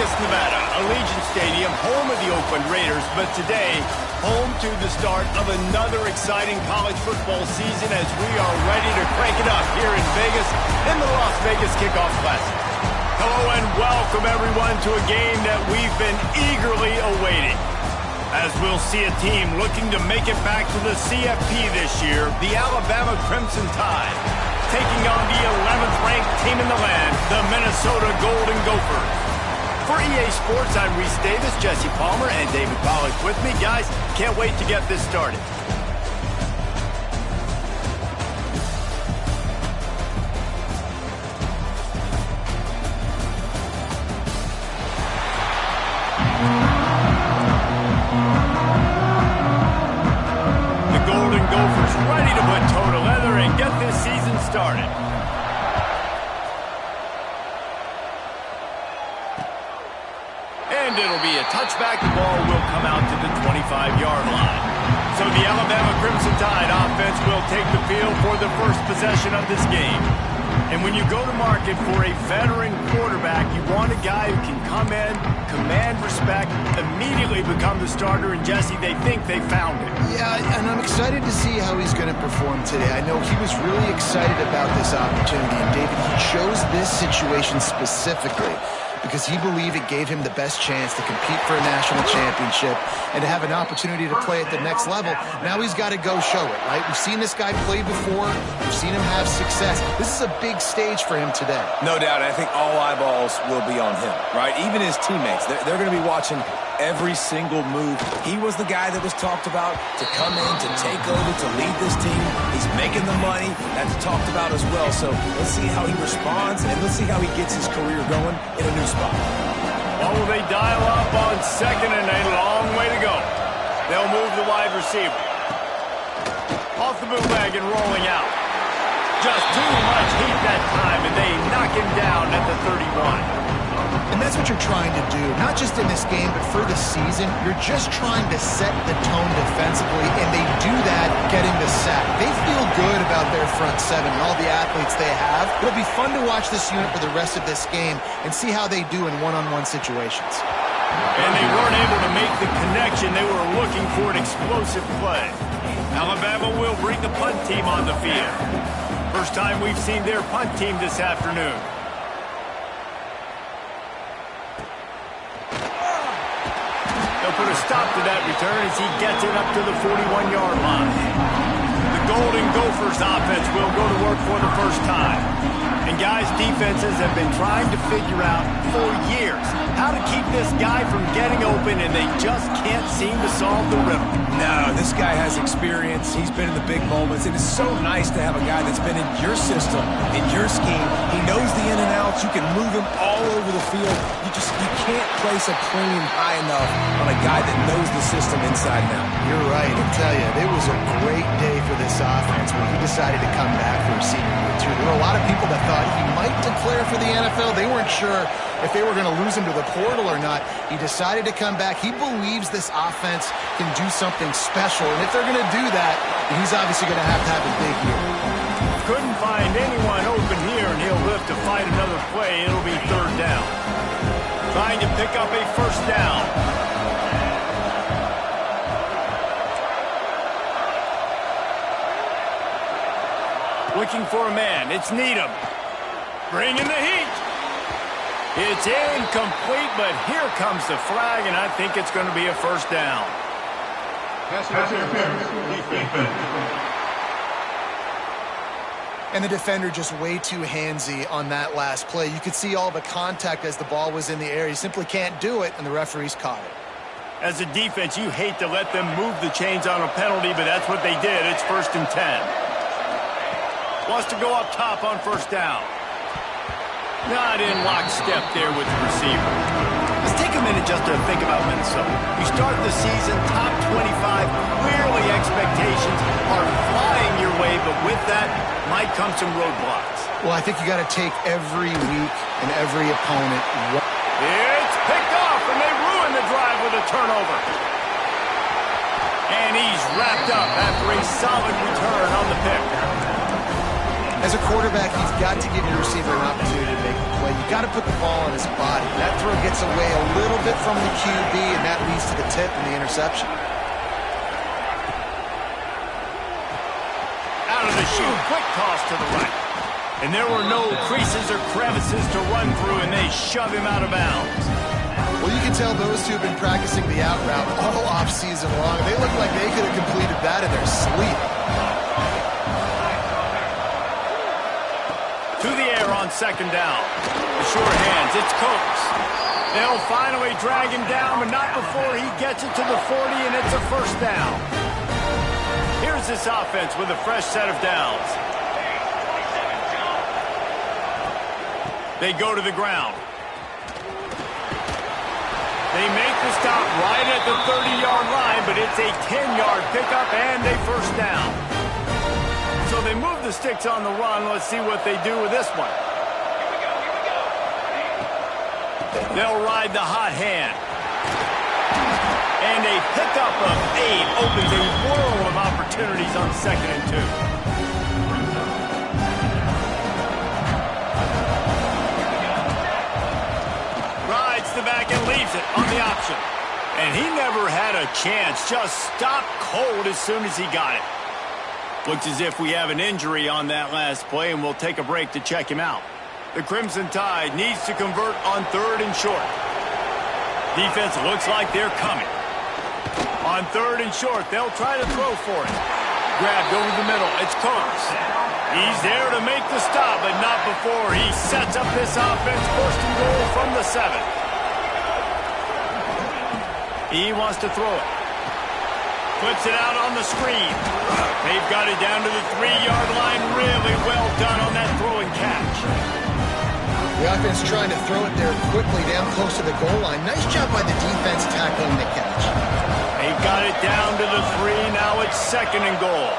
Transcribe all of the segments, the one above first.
Vegas, Nevada, Allegiant Stadium, home of the Oakland Raiders, but today, home to the start of another exciting college football season as we are ready to crank it up here in Vegas in the Las Vegas Kickoff Classic. Hello and welcome everyone to a game that we've been eagerly awaiting. As we'll see a team looking to make it back to the CFP this year, the Alabama Crimson Tide, taking on the 11th ranked team in the land, the Minnesota Golden Gophers. For EA Sports, I'm Reese Davis, Jesse Palmer, and David Pollack with me. Guys, can't wait to get this started. Gophers ready to put toe to leather and get this season started. And it'll be a touchback. The ball will come out to the 25-yard line. So the Alabama Crimson Tide offense will take the field for the first possession of this game. And when you go to market for a veteran quarterback, you want a guy who can come in, command respect, immediately become the starter, and Jesse, they think they found it. Yeah, and I'm excited to see how he's going to perform today. I know he was really excited about this opportunity, and David, he chose this situation specifically because he believed it gave him the best chance to compete for a national championship and to have an opportunity to play at the next level. Now he's got to go show it, right? We've seen this guy play before. We've seen him have success. This is a big stage for him today. No doubt. I think all eyeballs will be on him, right? Even his teammates. They're going to be watching every single move. He was the guy that was talked about to come in, to take over, to lead this team. He's making the money. That's talked about as well. So let's see how he responds, and let's see how he gets his career going in a new spot. Oh, they dial up on second and a long way to go. They'll move the wide receiver. Off the bootleg and rolling out. Just too much heat that time, and they knock him down at the 31. And that's what you're trying to do, not just in this game, but for the season. You're just trying to set the tone defensively, and they do that getting the sack. They feel good about their front seven and all the athletes they have. It'll be fun to watch this unit for the rest of this game and see how they do in one-on-one situations. And they weren't able to make the connection. They were looking for an explosive play. Alabama will bring the punt team on the field. First time we've seen their punt team this afternoon. They'll put a stop to that return as he gets it up to the 41-yard line. The Golden Gophers offense will go to work for the first time. And guys, defenses have been trying to figure out for years how to keep this guy from getting open, and they just can't seem to solve the riddle. No, this guy has experience. He's been in the big moments. It is so nice to have a guy that's been in your system, in your scheme. He knows the in and outs. You can move him all over the field. You can't place a premium high enough on a guy that knows the system inside and out. You're right. I tell you, it was a great day for this offense when he decided to come back for a senior year, too. There were a lot of people that thought he might declare for the NFL. They weren't sure if they were going to lose him to the portal or not. He decided to come back. He believes this offense can do something special, and if they're going to do that, he's obviously going to have a big year. Couldn't find anyone open here, and he'll live to fight another play. It'll be third down. Trying to pick up a first down. Looking for a man. It's Needham. Bringing the heat. It's incomplete, but here comes the flag, and I think it's going to be a first down. And the defender just way too handsy on that last play. You could see all the contact as the ball was in the air. He simply can't do it, and the referees caught it. As a defense, you hate to let them move the chains on a penalty, but that's what they did. It's 1st and 10. Wants to go up top on first down. Not in lockstep there with the receiver. Let's take a minute just to think about Minnesota. You start the season top 25. Clearly expectations are flying your way, but with that might come some roadblocks. Well, I think you got to take every week and every opponent. It's picked off, and they ruin the drive with a turnover. And he's wrapped up after a solid return on the pick. As a quarterback, he's got to give your receiver an opportunity to make the play. You got to put the ball on his body. That throw gets away a little bit from the QB, and that leads to the tip and the interception. Out of the chute, quick toss to the right. And there were no creases or crevices to run through, and they shove him out of bounds. Well, you can tell those two have been practicing the out route all off-season long. They look like they could have completed that in their sleep. To the air on second down. The short hands, it's Coates. They'll finally drag him down, but not before he gets it to the 40, and it's a first down. Here's this offense with a fresh set of downs. They go to the ground. They make the stop right at the 30-yard line, but it's a 10-yard pickup and a first down. So they move the sticks on the run. Let's see what they do with this one. They'll ride the hot hand. And a pickup of 8 opens a world of opportunities on 2nd and 2. Rides the back and leaves it on the option. And he never had a chance. Just stopped cold as soon as he got it. Looks as if we have an injury on that last play, and we'll take a break to check him out. The Crimson Tide needs to convert on 3rd and short. Defense looks like they're coming. On 3rd and short, they'll try to throw for it. Grabbed over the middle. It's Coates. He's there to make the stop, but not before he sets up this offense. 1st and goal from the 7. He wants to throw it. Flips it out on the screen. They've got it down to the 3-yard line. Really well done on that throw and catch. The offense trying to throw it there quickly down close to the goal line. Nice job by the defense tackling the catch. They've got it down to the 3. Now it's 2nd and goal.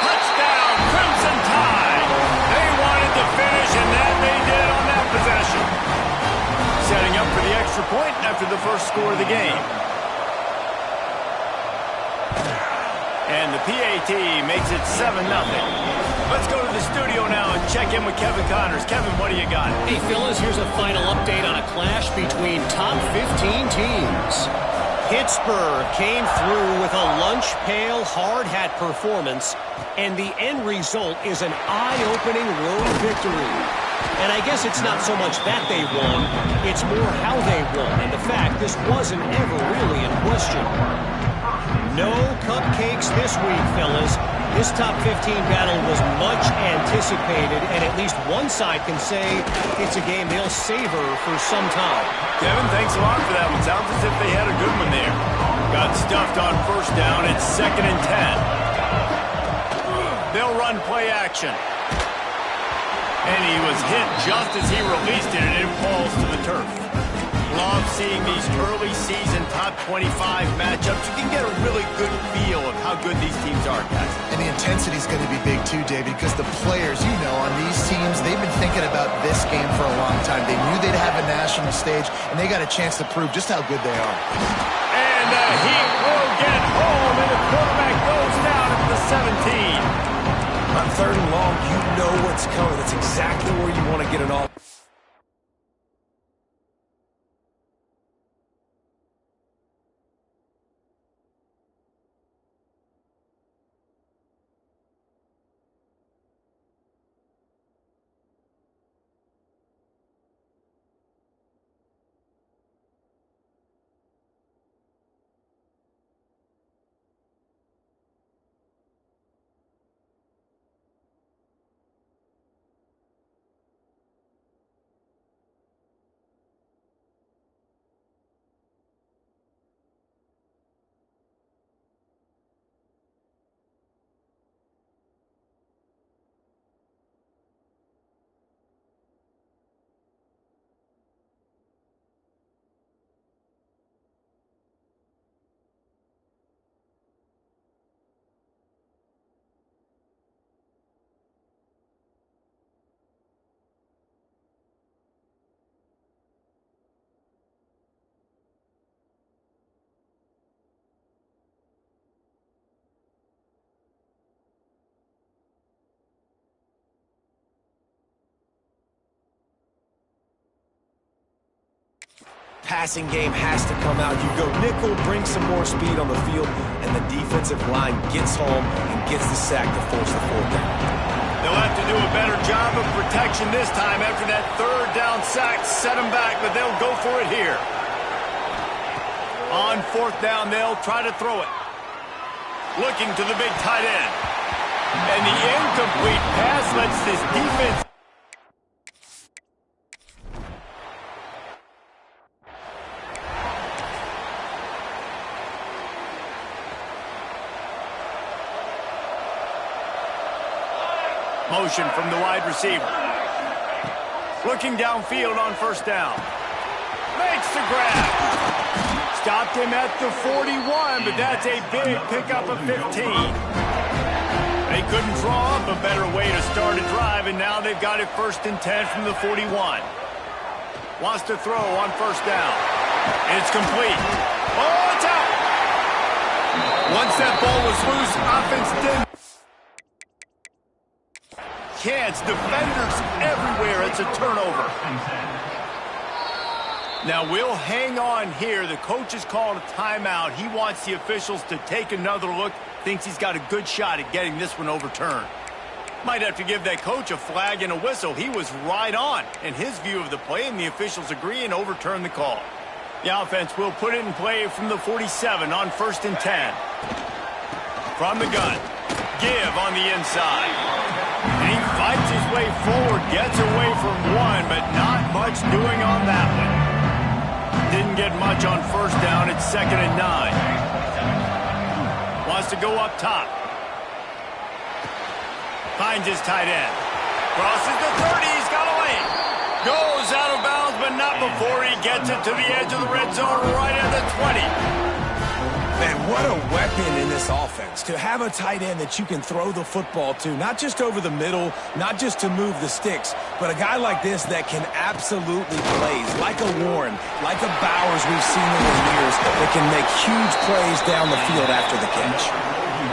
Touchdown, Crimson Tide. They wanted to finish, and that they did on that possession. Setting up for the extra point after the first score of the game. And the PAT makes it 7-0. Let's go to the studio now and check in with Kevin Connors. Kevin, what do you got? Hey, fellas, here's a final update on a clash between top 15 teams. Pittsburgh came through with a lunch pail hard-hat performance, and the end result is an eye-opening road victory. And I guess it's not so much that they won, it's more how they won, and the fact this wasn't ever really in question. No cupcakes this week, fellas. This top 15 battle was much anticipated, and at least one side can say it's a game they'll savor for some time. Kevin, thanks a lot for that one. Sounds as if they had a good one there. Got stuffed on 1st down. It's 2nd and 10. They'll run play action. And he was hit just as he released it, and it falls to the turf. Love seeing these early season top 25 matchups. You can get a really good feel of how good these teams are, guys. And the intensity is going to be big too, David, because the players, you know, on these teams, they've been thinking about this game for a long time. They knew they'd have a national stage, and they got a chance to prove just how good they are. And he will get home, and the quarterback goes down at the 17. On 3rd and long, you know what's coming. That's exactly where you want to get it all. passing game has to come out. You go nickel, bring some more speed on the field, and the defensive line gets home and gets the sack to force the fourth down. They'll have to do a better job of protection this time after that third down sack set them back, but they'll go for it here. On fourth down, they'll try to throw it. Looking to the big tight end. And the incomplete pass lets this defense... Motion from the wide receiver. Looking downfield on first down. Makes the grab. Stopped him at the 41, but that's a big pickup of 15. They couldn't draw up a better way to start a drive, and now they've got it 1st and 10 from the 41. Wants to throw on first down. And it's complete. Oh, it's out! Once that ball was loose, offense didn't. Chance, defenders everywhere. It's a turnover. Now we'll hang on here. The coach has called a timeout. He wants the officials to take another look. Thinks he's got a good shot at getting this one overturned. Might have to give that coach a flag and a whistle. He was right on in his view of the play, and the officials agree and overturn the call. The offense will put it in play from the 47 on 1st and 10. From the gun. Give on the inside. And he fights his way forward, gets away from one, but not much doing on that one. Didn't get much on first down. It's 2nd and 9. Wants to go up top. Finds his tight end. Crosses the 30. He's got a lane. Goes out of bounds, but not before he gets it to the edge of the red zone right at the 20. Man, what a weapon in this offense. To have a tight end that you can throw the football to, not just over the middle, not just to move the sticks, but a guy like this that can absolutely blaze, like a Warren, like a Bowers we've seen over the years, that can make huge plays down the field after the catch.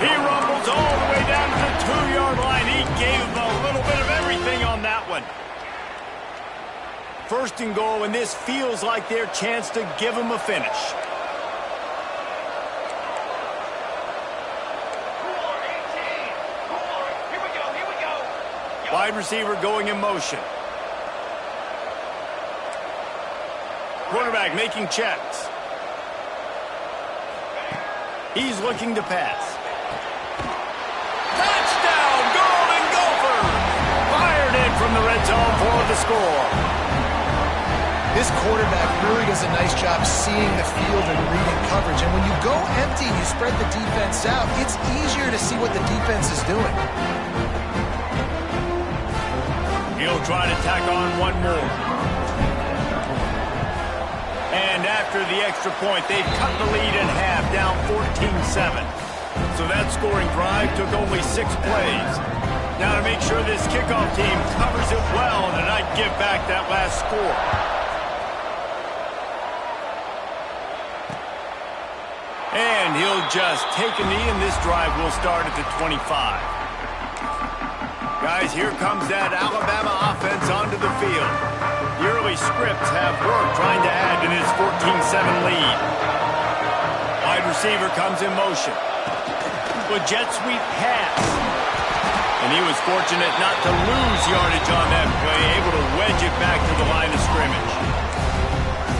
He rumbles all the way down to the 2-yard line. He gave him a little bit of everything on that one. 1st and goal, and this feels like their chance to give him a finish. Wide receiver going in motion. Quarterback making checks. He's looking to pass. Touchdown, Golden Gophers! Fired in from the red zone for the score. This quarterback really does a nice job seeing the field and reading coverage. And when you go empty, you spread the defense out, it's easier to see what the defense is doing. He'll try to tack on one more. And after the extra point, they've cut the lead in half, down 14-7. So that scoring drive took only 6 plays. Now to make sure this kickoff team covers it well and not give back that last score. And he'll just take a knee, and this drive will start at the 25. Guys, here comes that Alabama offense onto the field. The early scripts have worked trying to add to this 14-7 lead. Wide receiver comes in motion. A jet sweep pass. And he was fortunate not to lose yardage on that play, able to wedge it back to the line of scrimmage.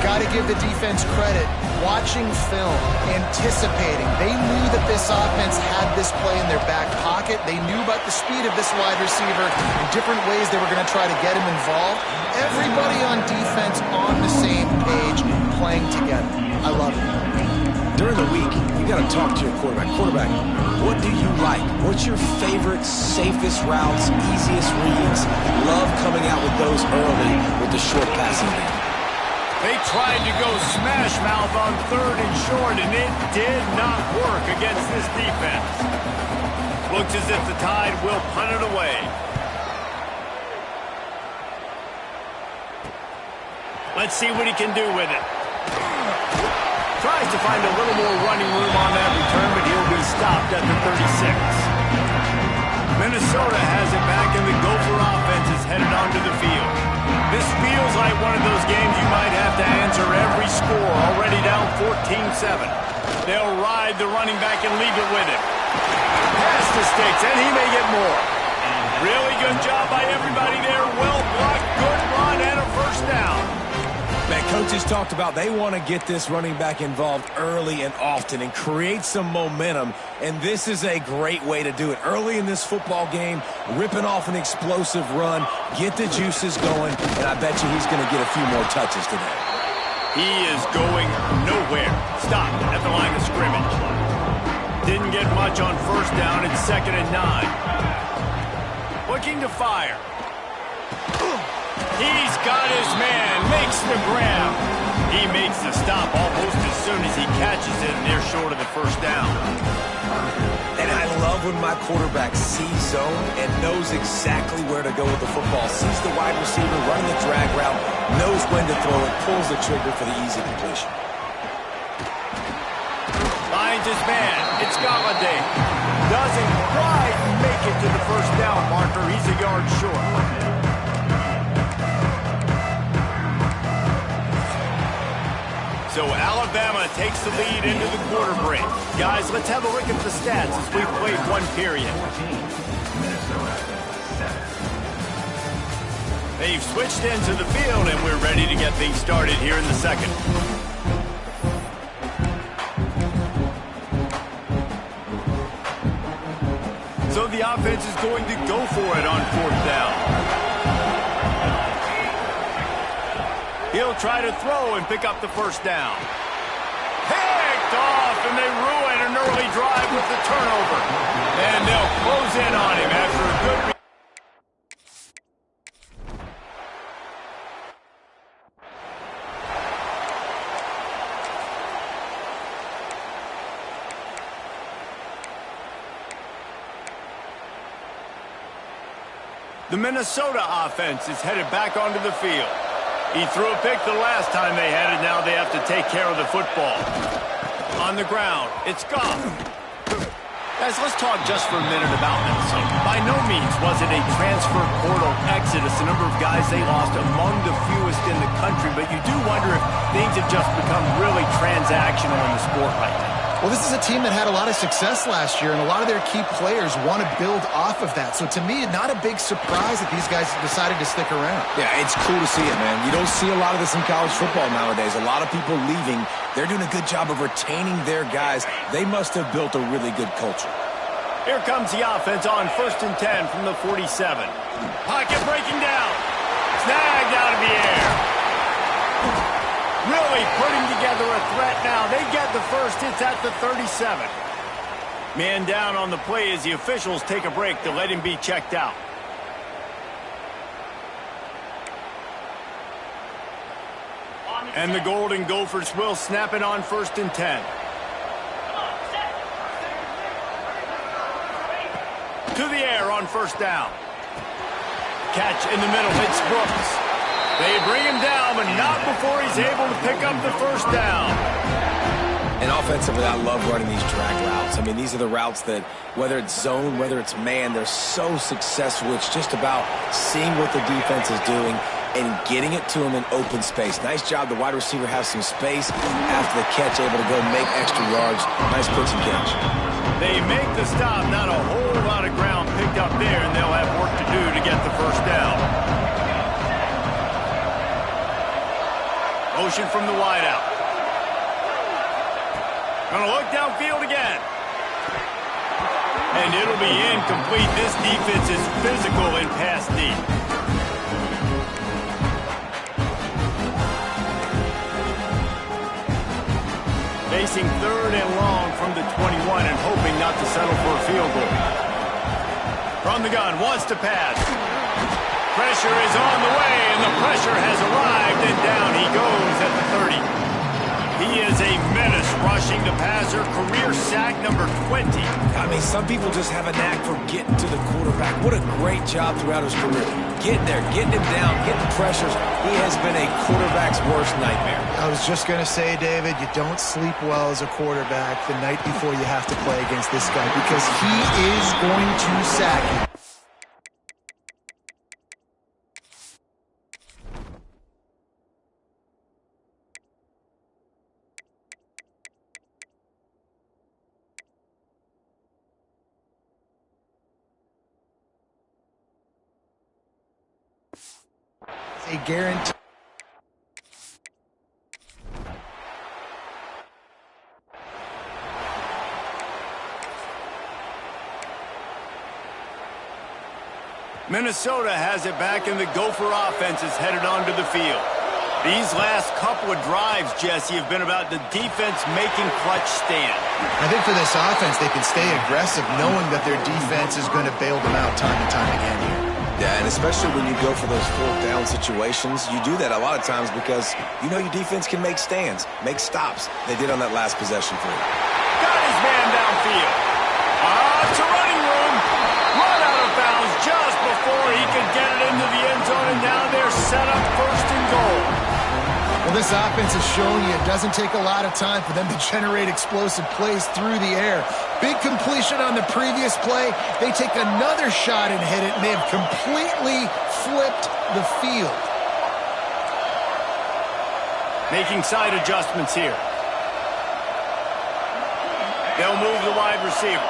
Got to give the defense credit. Watching film, anticipating. They knew that this offense had this play in their back pocket. They knew about the speed of this wide receiver and different ways they were going to try to get him involved. Everybody on defense on the same page, playing together. I love it. During the week, you got to talk to your quarterback. Quarterback, what do you like? What's your favorite, safest routes, easiest reads? Love coming out with those early with the short passing game. They tried to go smash mouth on 3rd and short, and it did not work against this defense. Looks as if the Tide will punt it away. Let's see what he can do with it. Tries to find a little more running room on that return, but he'll be stopped at the 36. Minnesota has it back, and the Gopher offense is headed onto the field. This feels like one of those games you might have to answer every score, already down 14-7. They'll ride the running back and leave it with him. Pass the sticks, and he may get more. Really good job by everybody there. Well blocked, good run, and a first down. Man, coaches talked about they want to get this running back involved early and often and create some momentum, and this is a great way to do it. Early in this football game, ripping off an explosive run, get the juices going, and I bet you he's going to get a few more touches today. He is going nowhere. Stopped at the line of scrimmage. Didn't get much on first down. It's 2nd and 9. Looking to fire. He's got his man, makes the grab. He makes the stop almost as soon as he catches it, and they're short of the first down. And I love when my quarterback sees zone and knows exactly where to go with the football. Sees the wide receiver running the drag route, knows when to throw it, pulls the trigger for the easy completion. Finds his man. It's Galladay. Doesn't quite make it to the first down marker. He's a yard short. So Alabama takes the lead into the quarter break. Guys, let's have a look at the stats as we've played one period. They've switched into the field, and we're ready to get things started here in the second. So the offense is going to go for it on 4th down. He'll try to throw and pick up the first down. Picked off, and they ruin an early drive with the turnover. And they'll close in on him after a good The Minnesota offense is headed back onto the field. He threw a pick the last time they had it. Now they have to take care of the football. On the ground, it's Goff. Guys, let's talk just for a minute about Minnesota. By no means was it a transfer portal exodus. The number of guys they lost among the fewest in the country, but you do wonder if things have just become really transactional in the sport right now. Well, this is a team that had a lot of success last year, and a lot of their key players want to build off of that. So to me, not a big surprise that these guys decided to stick around. Yeah, it's cool to see it, man. You don't see a lot of this in college football nowadays. A lot of people leaving. They're doing a good job of retaining their guys. They must have built a really good culture. Here comes the offense on 1st and 10 from the 47. Pocket breaking down. Snagged out of the air. Really putting together a threat now. They get the first. It's at the 37. Man down on the play as the officials take a break to let him be checked out. And the Golden Gophers will snap it on 1st and 10. To the air on 1st down. Catch in the middle. It's Brooks. They bring him down, but not before he's able to pick up the first down. And offensively, I love running these drag routes. I mean, these are the routes that, whether it's zone, whether it's man, they're so successful. It's just about seeing what the defense is doing and getting it to him in open space. Nice job. The wide receiver has some space after the catch, able to go make extra yards. Nice pitch and catch. They make the stop. Not a whole lot of ground picked up there, and they'll have work to do to get the first down. Motion from the wideout. Gonna look downfield again. And it'll be incomplete. This defense is physical in pass deep. Facing 3rd and long from the 21 and hoping not to settle for a field goal. From the gun, wants to pass. Pressure is on the way, and the pressure has arrived, and down he goes at the 30. He is a menace rushing the passer, career sack number 20. I mean, some people just have a knack for getting to the quarterback. What a great job throughout his career. Getting there, getting him down, getting pressures. He has been a quarterback's worst nightmare. I was just going to say, David, you don't sleep well as a quarterback the night before you have to play against this guy because he is going to sack you. A guarantee. Minnesota has it back, and the Gopher offense is headed onto the field. These last couple of drives, Jesse, have been about the defense making clutch stand. I think for this offense, they can stay aggressive knowing that their defense is going to bail them out time and time again here. Yeah, and especially when you go for those fourth down situations, you do that a lot of times because you know your defense can make stands, make stops. They did on that last possession for you. Got his man downfield. It's a running room. Run out of bounds just before he could get it into the end zone, and now they're set up first and goal. Well, this offense has shown you it doesn't take a lot of time for them to generate explosive plays through the air. Big completion on the previous play. They take another shot and hit it, and they have completely flipped the field. Making side adjustments here. They'll move the wide receiver.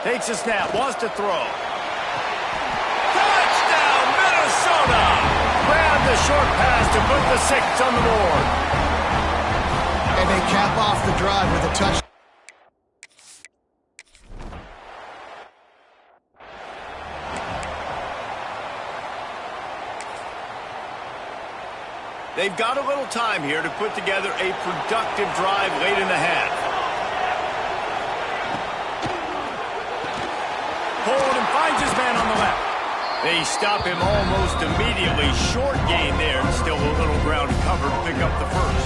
Takes a snap, wants to throw. Touchdown, Minnesota! Grab the short pass to put the 6 on the board. And they cap off the drive with a touchdown. They've got a little time here to put together a productive drive late in the half. Hold and finds his man on the left. They stop him almost immediately. Short gain there. Still a little ground covered. Pick up the first.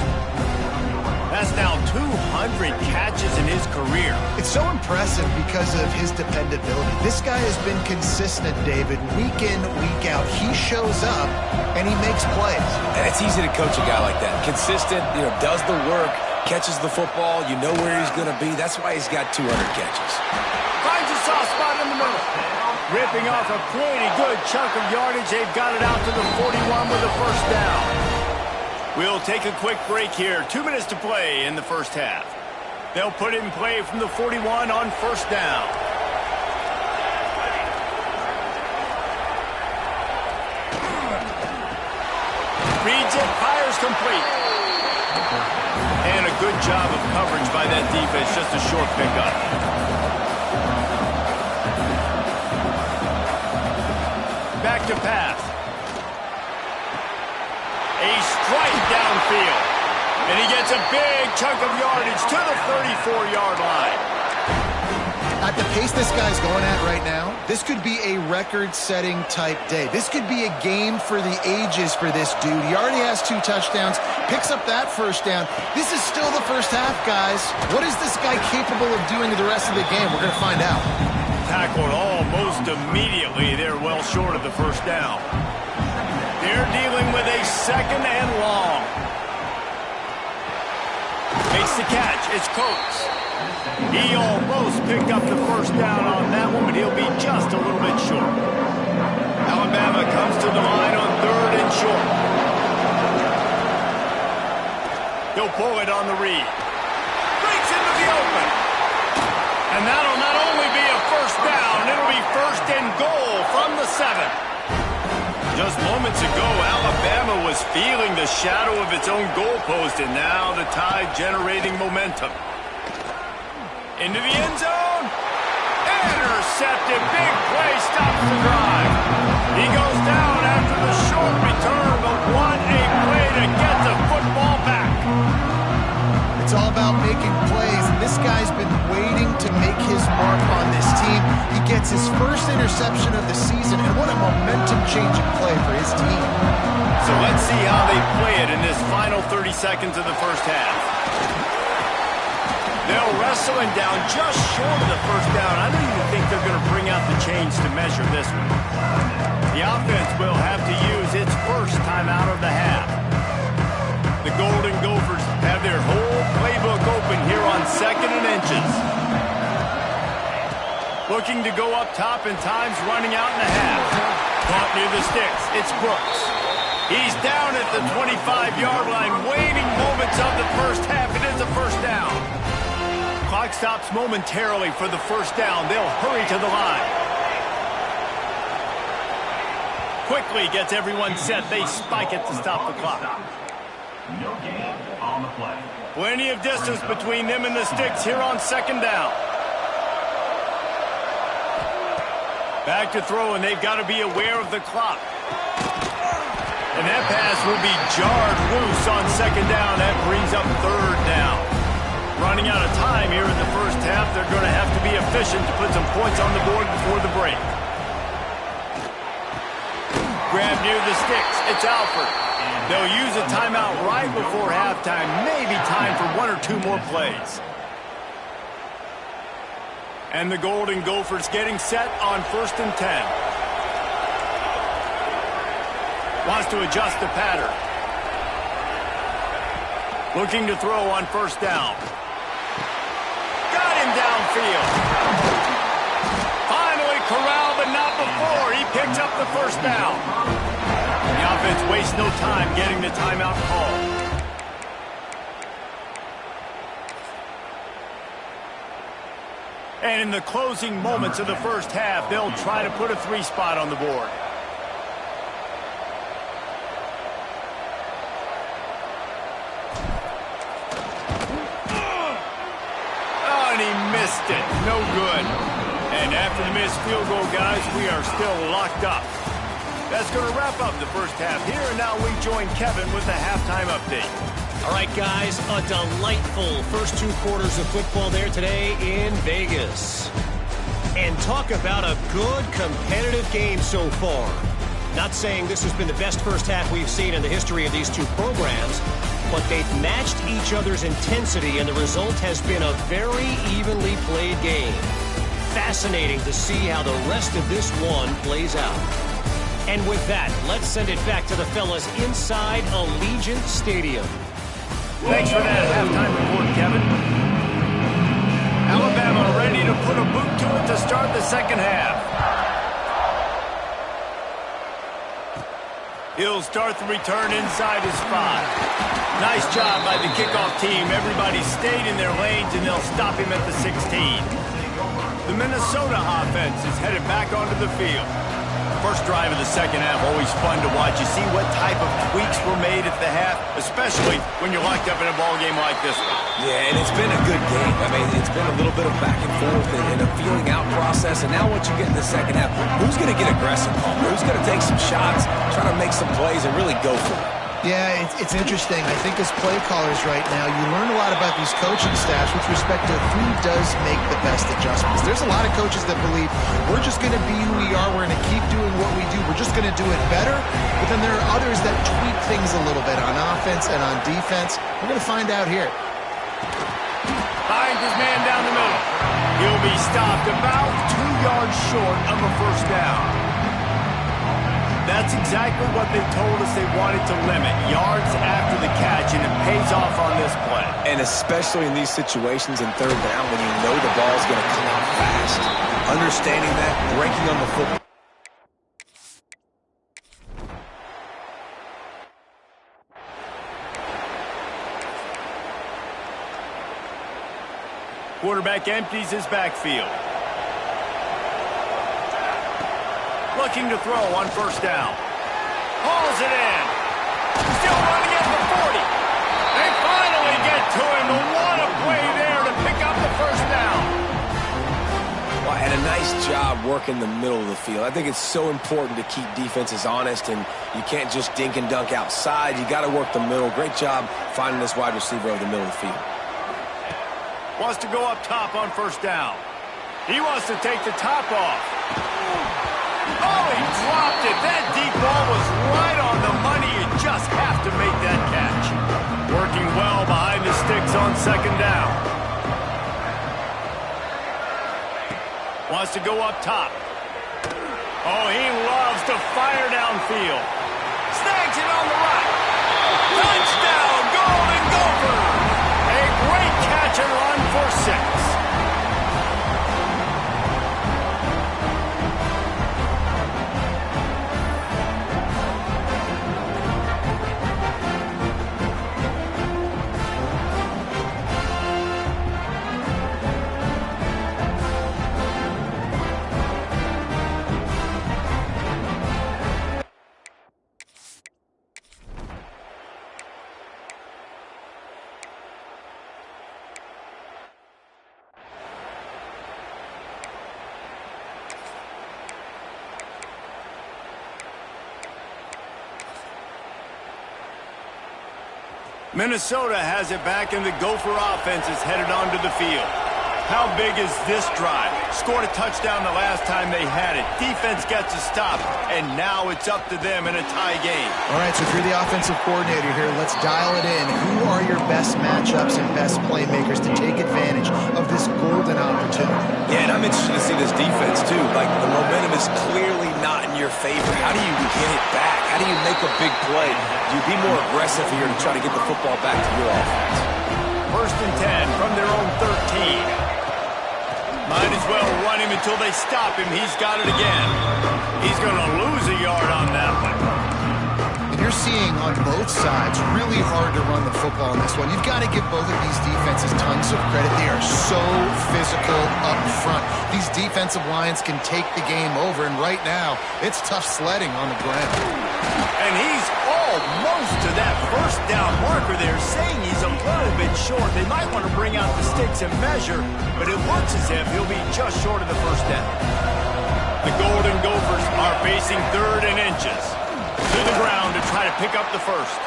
That's now 200 catches in his career. It's so impressive because of his dependability. This guy has been consistent, David, week in, week out. He shows up, and he makes plays. And it's easy to coach a guy like that. Consistent, does the work, catches the football. You know where he's going to be. That's why he's got 200 catches. Finds a soft spot in the middle. Ripping off a pretty good chunk of yardage. They've got it out to the 41 with a first down. We'll take a quick break here. 2 minutes to play in the first half. They'll put it in play from the 41 on first down. Reads it, fires complete. And a good job of coverage by that defense. Just a short pickup. Back to pass. A strike downfield. And he gets a big chunk of yardage to the 34-yard line. At the pace this guy's going at right now, this could be a record-setting type day. This could be a game for the ages for this dude. He already has 2 touchdowns, picks up that first down. This is still the first half, guys. What is this guy capable of doing the rest of the game? We're going to find out. Tackled almost immediately. They're well short of the first down. They're dealing with a second and long. Makes the catch. It's Coates. He almost picked up the first down on that one, but he'll be just a little bit short. Alabama comes to the line on 3rd and short. He'll pull it on the read. Breaks into the open. And that'll not only be a first down, it'll be first and goal from the 7. Just moments ago, Alabama was feeling the shadow of its own goalpost, and now the Tide generating momentum. Into the end zone. Intercepted. Big play stops the drive. He goes down after the short return, but what a play to get the football back. It's all about making plays, and this guy's been waiting to make his mark on this team. He gets his first interception of the season, and what a momentum-changing play for his team. So let's see how they play it in this final 30 seconds of the first half. They'll wrestle him down just short of the first down. I don't even think they're going to bring out the chains to measure this one. The offense will have to use its first time out of the half. The Golden Gophers have their whole playbook open here on 2nd and inches. Looking to go up top and times running out in the half. Caught near the sticks. It's Brooks. He's down at the 25-yard line, waiting moments of the first half. It is a first down. Clock stops momentarily for the first down. They'll hurry to the line. Quickly gets everyone set. They spike it to stop the clock. No gain on the play. Plenty of distance between them and the sticks here on second down. Back to throw, and they've got to be aware of the clock. And that pass will be jarred loose on second down. That brings up third down. Running out of time here in the first half. They're going to have to be efficient to put some points on the board before the break. Grab near the sticks. It's Alford. They'll use a timeout right before halftime. Maybe time for one or two more plays. And the Golden Gophers getting set on 1st and 10. Wants to adjust the pattern. Looking to throw on first down. Got him downfield. Finally corralled, but not before. He picks up the first down. The offense wastes no time getting the timeout call. And in the closing moments of the first half, they'll try to put a 3-spot on the board. Missed it. No good. And after the missed field goal, guys, we are still locked up. That's going to wrap up the first half here, and now we join Kevin with the halftime update. All right, guys, a delightful first 2 quarters of football there today in Vegas. And talk about a good competitive game so far. Not saying this has been the best first half we've seen in the history of these two programs, but they've matched each other's intensity, and the result has been a very evenly played game. Fascinating to see how the rest of this one plays out. And with that, let's send it back to the fellas inside Allegiant Stadium. Thanks for that halftime report, Kevin. Alabama ready to put a boot to it to start the second half. He'll start the return inside his 5. Nice job by the kickoff team. Everybody stayed in their lanes, and they'll stop him at the 16. The Minnesota offense is headed back onto the field. First drive of the second half, always fun to watch. You see what type of tweaks were made at the half, especially when you're locked up in a ball game like this one. Yeah, and it's been a good game. I mean, it's been a little bit of back and forth and a feeling out process. And now once you get in the second half, who's going to get aggressive, Palmer? Who's going to take some shots, try to make some plays, and really go for it? Yeah, it's interesting. I think as play callers right now, you learn a lot about these coaching staffs with respect to who does make the best adjustments. There's a lot of coaches that believe we're just going to be who we are. We're going to keep doing what we do. We're just going to do it better. But then there are others that tweak things a little bit on offense and on defense. We're going to find out here. Finds his man down the middle. He'll be stopped about 2 yards short of a first down. That's exactly what they told us they wanted to limit, yards after the catch, and it pays off on this play. And especially in these situations in third down when you know the ball's going to come out fast. Understanding that, breaking on the football. Quarterback empties his backfield. Looking to throw on first down. Hauls it in. Still running at the 40. They finally get to him. But what a play there to pick up the first down. Well, and a nice job working the middle of the field. I think it's so important to keep defenses honest, and you can't just dink and dunk outside. You got to work the middle. Great job finding this wide receiver over the middle of the field. Wants to go up top on first down. He wants to take the top off. Oh, he dropped it. That deep ball was right on the money. You just have to make that catch. Working well behind the sticks on second down. Wants to go up top. Oh, he loves to fire downfield. Snags it on the right. Touchdown, Golden Gophers. A great catch and run for 6. Minnesota has it back, and the Gopher offense is headed onto the field. How big is this drive? Scored a touchdown the last time they had it. Defense gets a stop, and now it's up to them in a tie game. All right, so if you're the offensive coordinator here, let's dial it in. Who are your best matchups and best playmakers to take advantage of this golden opportunity? Yeah, and I'm interested to see this defense, too. Like, the momentum is clearly not in your favor. How do you get it back? How do you make a big play? Do you be more aggressive here to try to get the football back to your offense? 1st and 10 from their own 13. Might as well run him until they stop him. He's got it again. He's going to lose a yard on that one. And you're seeing on both sides, really hard to run the football in this one. You've got to give both of these defenses tons of credit. They are so physical up front. These defensive lines can take the game over, and right now, it's tough sledding on the ground. And he's almost to that first down marker there, saying he's a little bit short. They might want to bring out the sticks and measure, but it looks as if he'll be just short of the first down. The Golden Gophers are facing 3rd and inches. To the ground to try to pick up the first.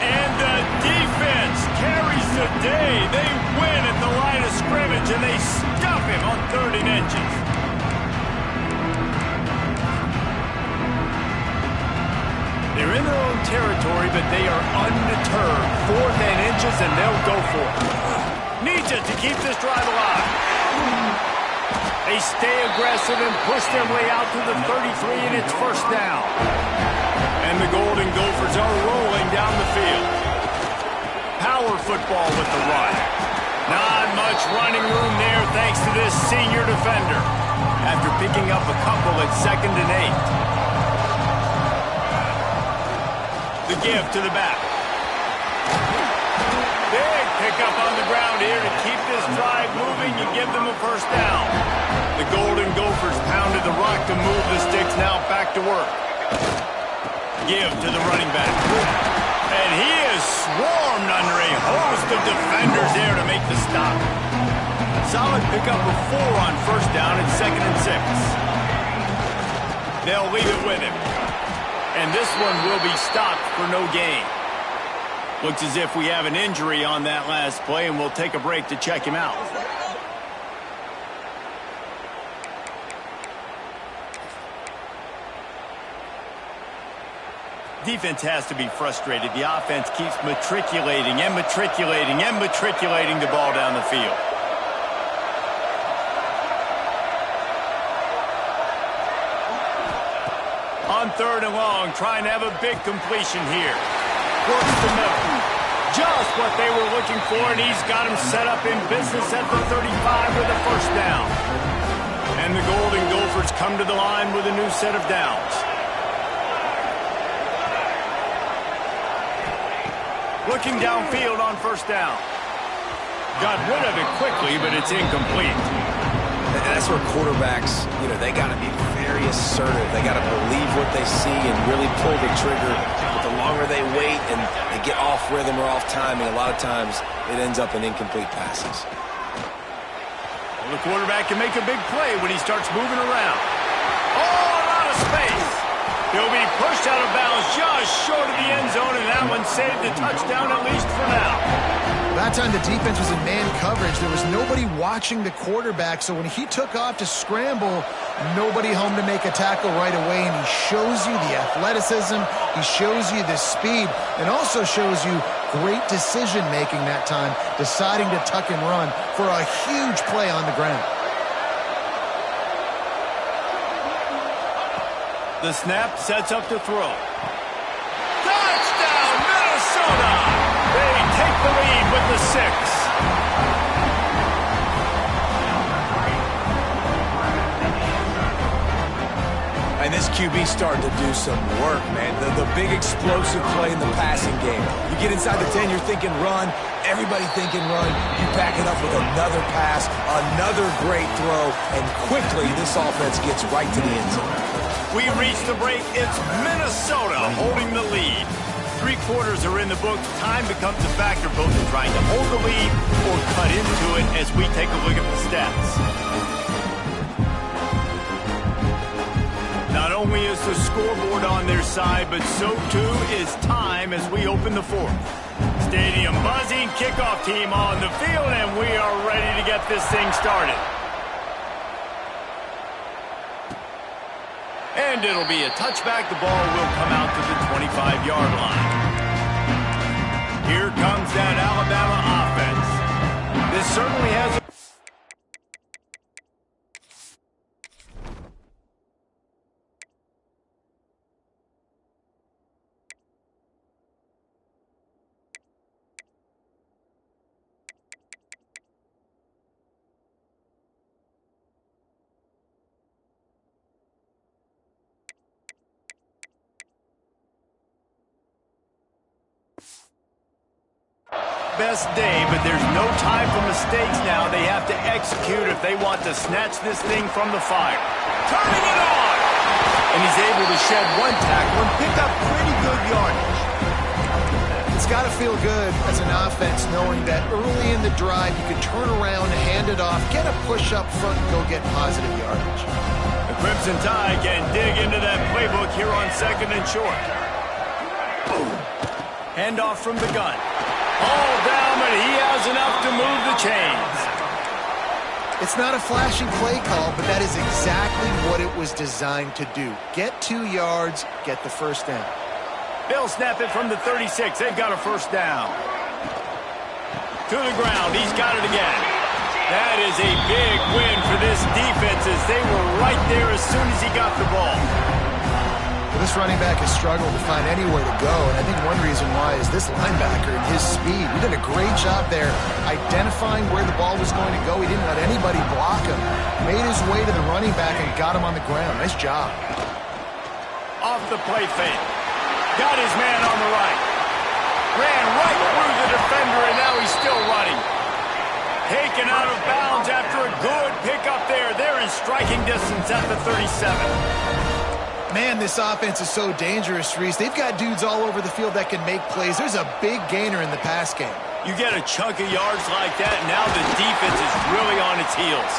And the defense carries the day. They win at the line of scrimmage, and they stuff him on 3rd and inches. They're in their own territory, but they are undeterred. 4th and inches, and they'll go for it. Needs it to keep this drive alive. They stay aggressive and push their way out to the 33, and it's first down. And the Golden Gophers are rolling down the field. Power football with the run. Not much running room there thanks to this senior defender. After picking up a couple at 2nd and 8. The give to the back. Big pickup on the ground here to keep this drive moving. You give them a first down. The Golden Gophers pounded the rock to move the sticks. Now back to work. Give to the running back. And he is swarmed under a host of defenders there to make the stop. Solid pickup of 4 on first down at 2nd and 6. They'll leave it with him. And this one will be stopped for no gain. Looks as if we have an injury on that last play, and we'll take a break to check him out. Defense has to be frustrated. The offense keeps matriculating and matriculating and matriculating the ball down the field. On 3rd and long, trying to have a big completion here. Works the middle. Just what they were looking for, and he's got him set up in business at the 35 with a first down. And the Golden Gophers come to the line with a new set of downs. Looking downfield on first down. Got rid of it quickly, but it's incomplete. And that's where quarterbacks, they got to be very assertive. They got to believe what they see and really pull the trigger. But the longer they wait and they get off rhythm or off timing, a lot of times it ends up in incomplete passes. Well, the quarterback can make a big play when he starts moving around. Oh, out of space. He'll be pushed out of bounds just short of the end zone, and that one saved the touchdown, at least for now. That time the defense was in man coverage. There was nobody watching the quarterback, so when he took off to scramble, nobody home to make a tackle right away, and he shows you the athleticism, he shows you the speed, and also shows you great decision-making that time, deciding to tuck and run for a huge play on the ground. The snap sets up to throw. Touchdown, Minnesota! They take the lead with the 6. And this QB starting to do some work, man. The big explosive play in the passing game. You get inside the 10, you're thinking run. Everybody thinking run. You back it up with another pass, another great throw, and quickly this offense gets right to the end zone. We reach the break. It's Minnesota holding the lead. 3 quarters are in the books. Time becomes a factor, both in trying to hold the lead or cut into it as we take a look at the stats. Not only is the scoreboard on their side, but so too is time as we open the 4th. Stadium buzzing, kickoff team on the field, and we are ready to get this thing started. And it'll be a touchback. The ball will come out to the 25-yard line. Here comes that Alabama offense. This certainly has a... best day, but there's no time for mistakes now. They have to execute if they want to snatch this thing from the fire. Turning it on! And he's able to shed one tackle and pick up pretty good yardage. It's got to feel good as an offense knowing that early in the drive you can turn around, hand it off, get a push up front, and go get positive yardage. The Crimson Tide can dig into that playbook here on 2nd and short. Handoff from the gun. All down, but he has enough to move the chains. It's not a flashy play call, but that is exactly what it was designed to do. Get 2 yards, get the first down. They'll snap it from the 36. They've got a first down. To the ground. He's got it again. That is a big win for this defense as they were right there as soon as he got the ball. This running back has struggled to find anywhere to go, and I think one reason why is this linebacker and his speed. He did a great job there identifying where the ball was going to go. He didn't let anybody block him. Made his way to the running back and got him on the ground. Nice job. Off the play fake. Got his man on the right. Ran right through the defender, and now he's still running. Taken out of bounds after a good pickup there. They're in striking distance at the 37. Man, this offense is so dangerous, Reese. They've got dudes all over the field that can make plays. There's a big gainer in the pass game. You get a chunk of yards like that, and now the defense is really on its heels.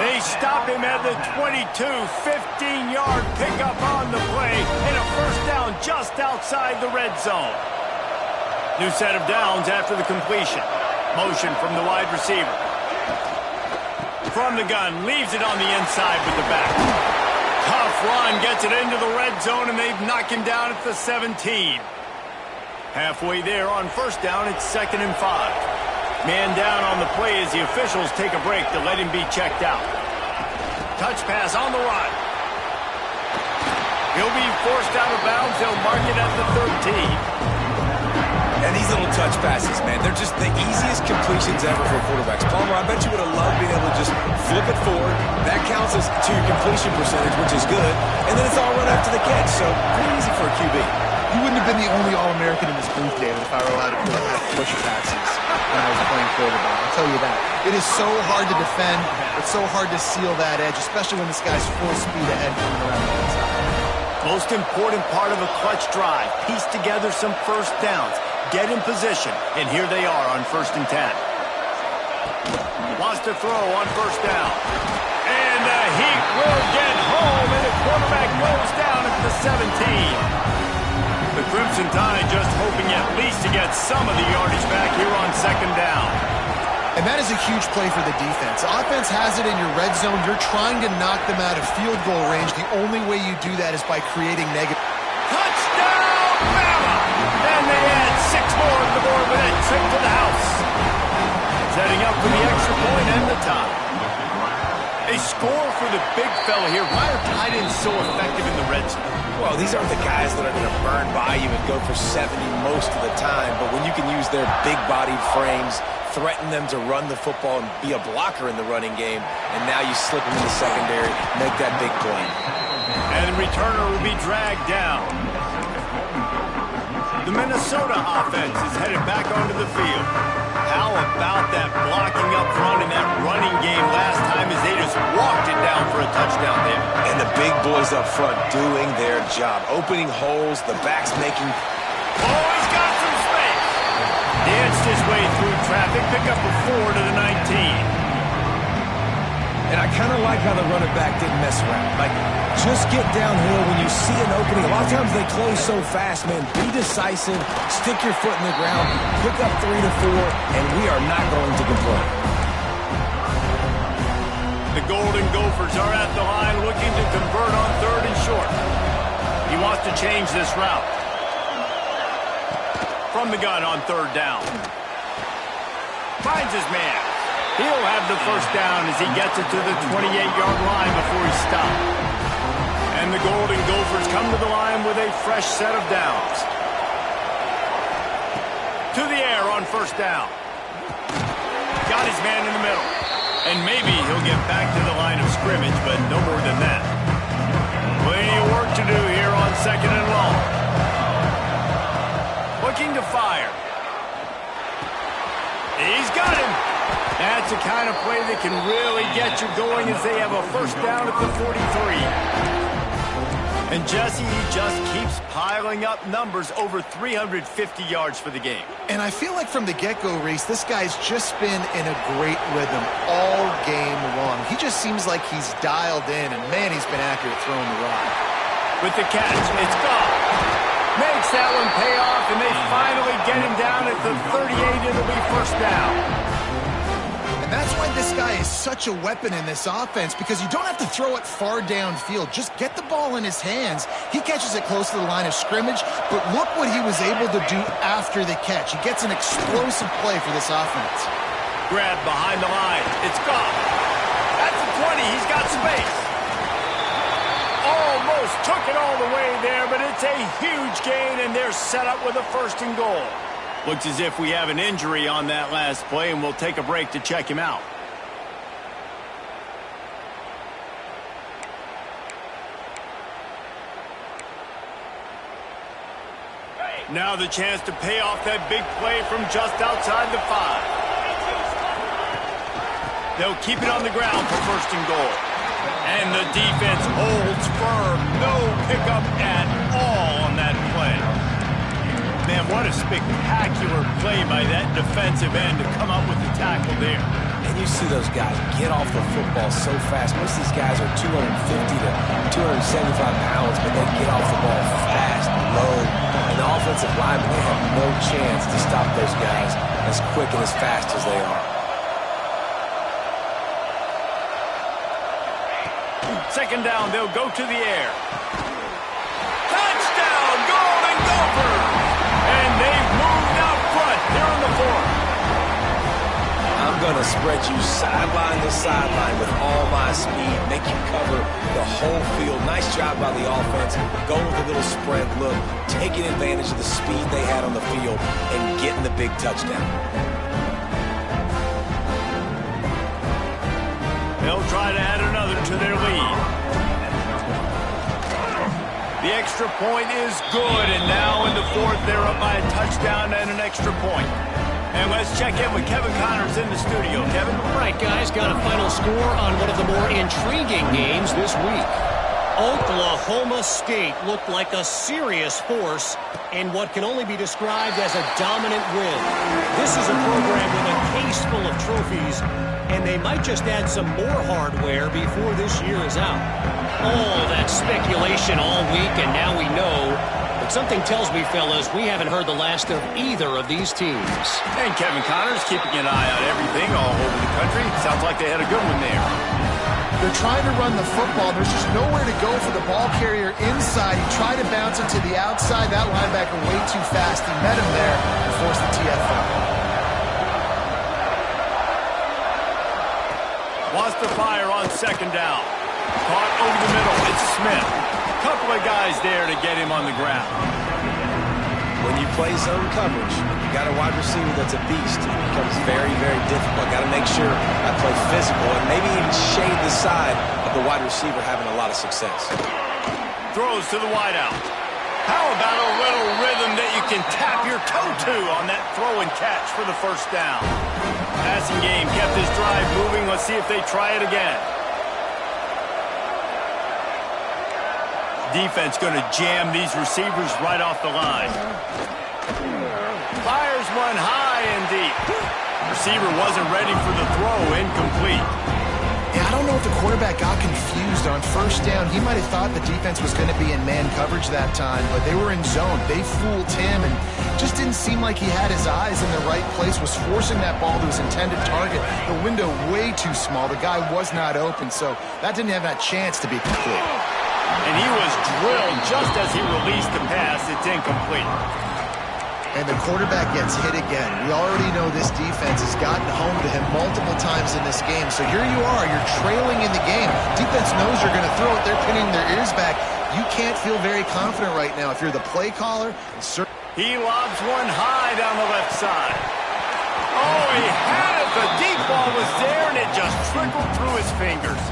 They stop him at the 22, 15-yard pickup on the play, and a first down just outside the red zone. New set of downs after the completion. Motion from the wide receiver. From the gun, leaves it on the inside with the back. Tough run, gets it into the red zone, and they've knocked him down at the 17. Halfway there on first down, it's 2nd and 5. Man down on the play as the officials take a break to let him be checked out. Touch pass on the run. He'll be forced out of bounds. They'll mark it at the 13. And these little touch passes, man, they're just the easiest completions ever for quarterbacks. Palmer, I bet you would have loved being able to just flip it forward. That counts as to your completion percentage, which is good. And then it's all run after the catch, so pretty easy for a QB. You wouldn't have been the only All-American in this booth, David, if I were allowed to push passes when I was playing quarterback. I'll tell you that. It is so hard to defend. It's so hard to seal that edge, especially when this guy's full speed ahead coming around the inside. Most important part of a clutch drive. Piece together some first downs. Get in position, and here they are on 1st and 10. Wants to throw on first down. And the Heat will get home, and the quarterback goes down at the 17. The Crimson Tide just hoping at least to get some of the yardage back here on 2nd down. And that is a huge play for the defense. Offense has it in your red zone. You're trying to knock them out of field goal range. The only way you do that is by creating negative. Touchdown, Bama! And they add 6 more to the board with a trip to the house. Setting up for the extra point and the tie. A score for the big fella here. Why are tight ends so effective in the red zone? Well, these aren't the guys that are going to burn by you and go for 70 most of the time, but when you can use their big-bodied frames, threaten them to run the football and be a blocker in the running game, and now you slip them in the secondary, make that big play. And the returner will be dragged down. The Minnesota offense is headed back onto the field. How about that blocking up front in that running game last time as they just walked it down for a touchdown there. And the big boys up front doing their job. Opening holes, the backs making... Oh, he's got some space. Danced his way through traffic, pick up a 4 to the 19. And I kind of like how the running back didn't mess around. Like, just get downhill when you see an opening. A lot of times they close so fast, man. Be decisive, stick your foot in the ground, pick up 3 to 4, and we are not going to complain. The Golden Gophers are at the line looking to convert on 3rd and short. He wants to change this route. From the gun on 3rd down. Finds his man. He'll have the first down as he gets it to the 28-yard line before he stopped. And the Golden Gophers come to the line with a fresh set of downs. To the air on 1st down. Got his man in the middle. And maybe he'll get back to the line of scrimmage, but no more than that. Plenty of work to do here on 2nd and long. Looking to fire. He's got him. That's the kind of play that can really get you going as they have a first down at the 43. And Jesse, he just keeps piling up numbers, over 350 yards for the game. And I feel like from the get-go, Reese, this guy's just been in a great rhythm all game long. He just seems like he's dialed in, and man, he's been accurate throwing the rock. With the catch, it's gone. Makes that one pay off, and they finally get him down at the 38. It'll be first down. And that's why this guy is such a weapon in this offense, because you don't have to throw it far downfield. Just get the ball in his hands. He catches it close to the line of scrimmage, but look what he was able to do after the catch. He gets an explosive play for this offense. Grab behind the line. It's gone. That's the 20. He's got space. Almost took it all the way there, but it's a huge gain, and they're set up with a 1st and goal. Looks as if we have an injury on that last play, and we'll take a break to check him out. Now the chance to pay off that big play from just outside the 5. They'll keep it on the ground for 1st and goal. And the defense holds firm. No pickup at all on that play. Man, what a spectacular play by that defensive end to come up with the tackle there. And you see those guys get off the football so fast. Most of these guys are 250 to 275 pounds, but they get off the ball fast, low. And the offensive linemen, they have no chance to stop those guys as quick and as fast as they are. 2nd down, they'll go to the air. Touchdown, Golden Gophers! And they've moved out front here in the 4th. I'm going to spread you sideline to sideline with all my speed, make you cover the whole field. Nice job by the offense. Go with a little spread look, taking advantage of the speed they had on the field, and getting the big touchdown. They'll try to add another to their lead. The extra point is good, and now in the 4th, they're up by a touchdown and an extra point. And let's check in with Kevin Connors in the studio. Kevin? All right, guys, got a final score on one of the more intriguing games this week. Oklahoma State looked like a serious force in what can only be described as a dominant win. This is a program with a case full of trophies, and they might just add some more hardware before this year is out. All that speculation all week, and now we know. But something tells me, fellas, we haven't heard the last of either of these teams. And Kevin Connors keeping an eye on everything all over the country. Sounds like they had a good one there. They're trying to run the football. There's just nowhere to go for the ball carrier inside. He tried to bounce it to the outside. That linebacker way too fast. He met him there and forced the TFL. Wants to fire on 2nd down. Caught over the middle. It's Smith. Couple of guys there to get him on the ground. When you play zone coverage, you got a wide receiver that's a beast. It becomes very, very difficult. Got to make sure I play physical and maybe even shade the side of the wide receiver having a lot of success. Throws to the wideout. How about a little rhythm that you can tap your toe to on that throw and catch for the 1st down? Passing game kept this drive moving. Let's see if they try it again. Defense going to jam these receivers right off the line. Fires one high and deep. Receiver wasn't ready for the throw, incomplete. Yeah, I don't know if the quarterback got confused on first down. He might have thought the defense was going to be in man coverage that time, but they were in zone. They fooled him and just didn't seem like he had his eyes in the right place, was forcing that ball to his intended target. The window way too small. The guy was not open, so that didn't have that chance to be complete. And he was drilled just as he released the pass. It's incomplete. And the quarterback gets hit again. We already know this defense has gotten home to him multiple times in this game. So here you are, you're trailing in the game. Defense knows you're going to throw it. They're pinning their ears back. You can't feel very confident right now if you're the play caller. He lobs one high down the left side. Oh, he had it. The deep ball was there, and it just trickled through his fingers.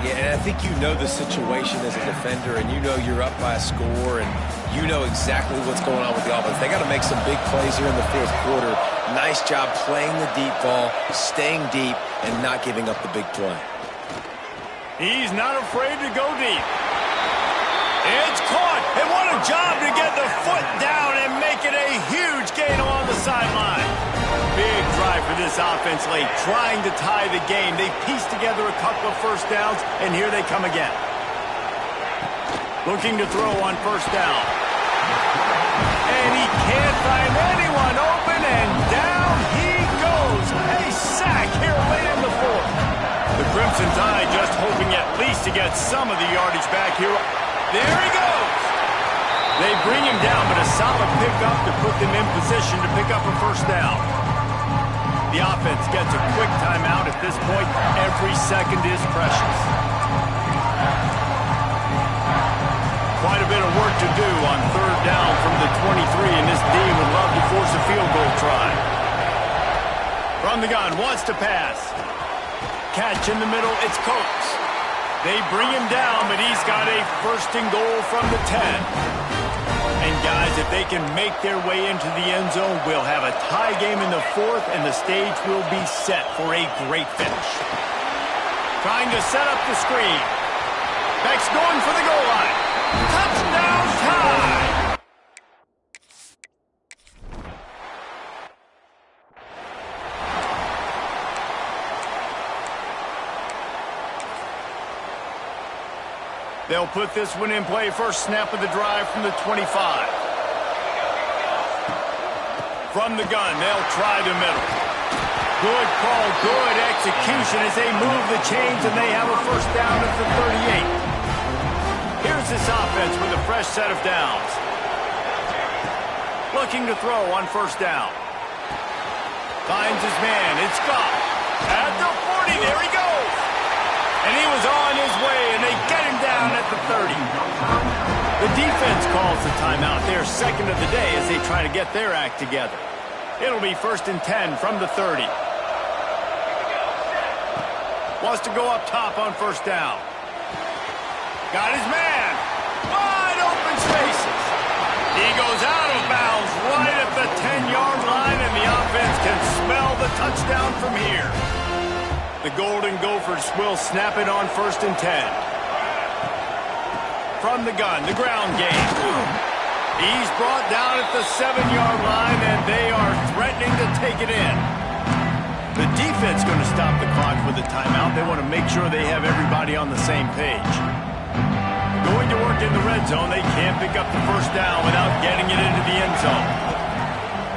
Yeah, and I think you know the situation as a defender, and you know you're up by a score, and you know exactly what's going on with the offense. They got to make some big plays here in the fourth quarter. Nice job playing the deep ball, staying deep, and not giving up the big play. He's not afraid to go deep. It's caught, and what a job to get the foot down and make it a huge gain along the sideline. Big drive for this offense late, trying to tie the game. They pieced together a couple of first downs, and here they come again. Looking to throw on first down. And he can't find anyone open, and down he goes. A sack here late in the fourth. The Crimson Tide just hoping at least to get some of the yardage back here. There he goes. They bring him down, but a solid pickup to put them in position to pick up a first down. The offense gets a quick timeout. At this point, every second is precious. Quite a bit of work to do on third down from the 23, and this D would love to force a field goal try. From the gun, wants to pass. Catch in the middle, it's Coates. They bring him down, but he's got a first and goal from the 10. And guys, if they can make their way into the end zone, we'll have a tie game in the fourth, and the stage will be set for a great finish. Trying to set up the screen. Beck's going for the goal line. Touchdown tie! They'll put this one in play. First snap of the drive from the 25. From the gun, they'll try the middle. Good call, good execution as they move the chains, and they have a first down at the 38. Here's this offense with a fresh set of downs. Looking to throw on first down. Finds his man. It's Goff. At the 40, there he goes. And he was on his way, and they get him down at the 30. The defense calls the timeout. They're second of the day as they try to get their act together. It'll be first and 10 from the 30. Wants to go up top on first down. Got his man. Wide open spaces. He goes out of bounds right at the 10-yard line, and the offense can smell the touchdown from here. The Golden Gophers will snap it on first and 10. From the gun, the ground game. He's brought down at the 7-yard line, and they are threatening to take it in. The defense going to stop the clock with a timeout. They want to make sure they have everybody on the same page. Going to work in the red zone. They can't pick up the first down without getting it into the end zone.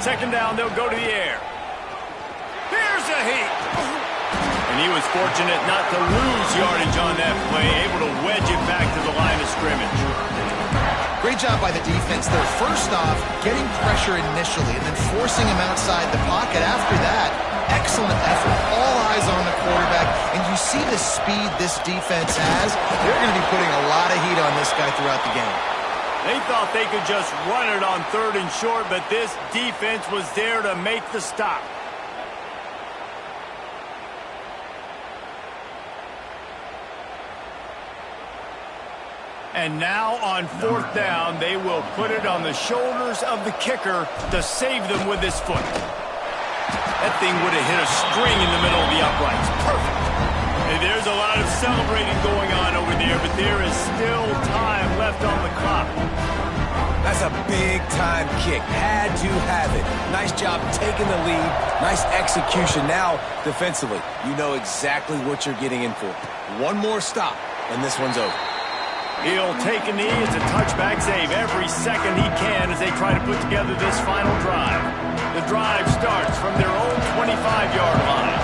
Second down, they'll go to the air. Here's a heat. And he was fortunate not to lose yardage on that play, able to wedge it back to the line of scrimmage. Great job by the defense there. First off, getting pressure initially and then forcing him outside the pocket. After that, excellent effort. All eyes on the quarterback. And you see the speed this defense has. They're going to be putting a lot of heat on this guy throughout the game. They thought they could just run it on third and short, but this defense was there to make the stop. And now on fourth down, they will put it on the shoulders of the kicker to save them with his foot. That thing would have hit a string in the middle of the uprights. Perfect. Hey, there's a lot of celebrating going on over there, but there is still time left on the clock. That's That's a big-time kick. Had to have it. Nice job taking the lead. Nice execution. Now, defensively, you know exactly what you're getting in for. One more stop, and this one's over. He'll take a knee. It's a touchback save every second he can as they try to put together this final drive. The drive starts from their own 25-yard line.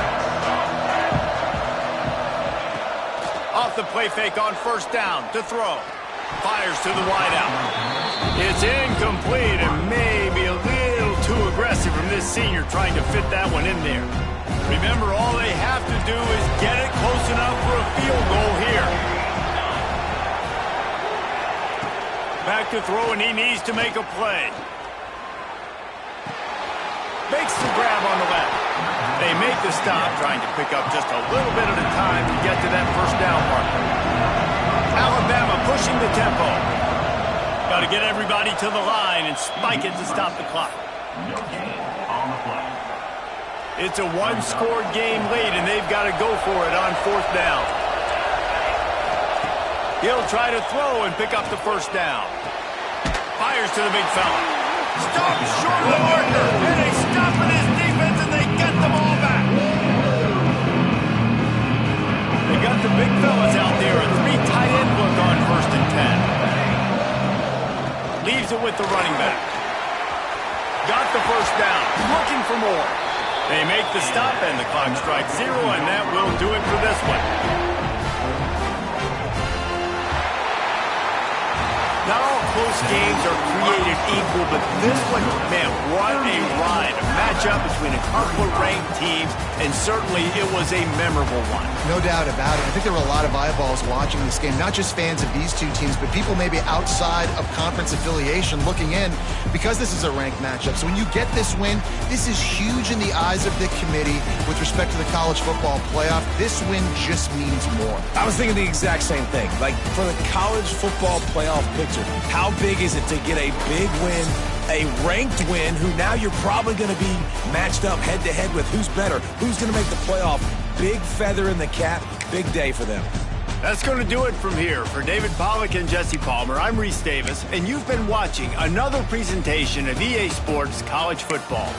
Off the play fake on first down to throw. Fires to the wideout. It's incomplete and maybe a little too aggressive from this senior trying to fit that one in there. Remember, all they have to do is get it close enough for a field goal here. Back to throw, and he needs to make a play. Makes the grab on the left. They make the stop, trying to pick up just a little bit at a time to get to that first down marker. Alabama pushing the tempo. Got to get everybody to the line and spike it to stop the clock. No gain on the play. It's a one-scored game late, and they've got to go for it on fourth down. He'll try to throw and pick up the first down. Fires to the big fella. Stops short of the marker, and they stop in his defense, and they get the ball back. They got the big fellas out there, a three tight end look on 1st and 10. Leaves it with the running back. Got the first down, looking for more. They make the stop, and the clock strikes 0, and that will do it for this one. Not all close games are created equal, but this one, man, what a ride. A matchup between a couple of ranked teams, and certainly it was a memorable one. No doubt about it. I think there were a lot of eyeballs watching this game, not just fans of these two teams, but people maybe outside of conference affiliation looking in because this is a ranked matchup. So when you get this win, this is huge in the eyes of the committee with respect to the college football playoff. This win just means more. I was thinking the exact same thing. Like, for the college football playoff picture, how big is it to get a big win, a ranked win, who now you're probably going to be matched up head-to-head with who's better, who's going to make the playoff. Big feather in the cap, big day for them. That's going to do it from here. For David Pollack and Jesse Palmer, I'm Reese Davis, and you've been watching another presentation of EA Sports College Football.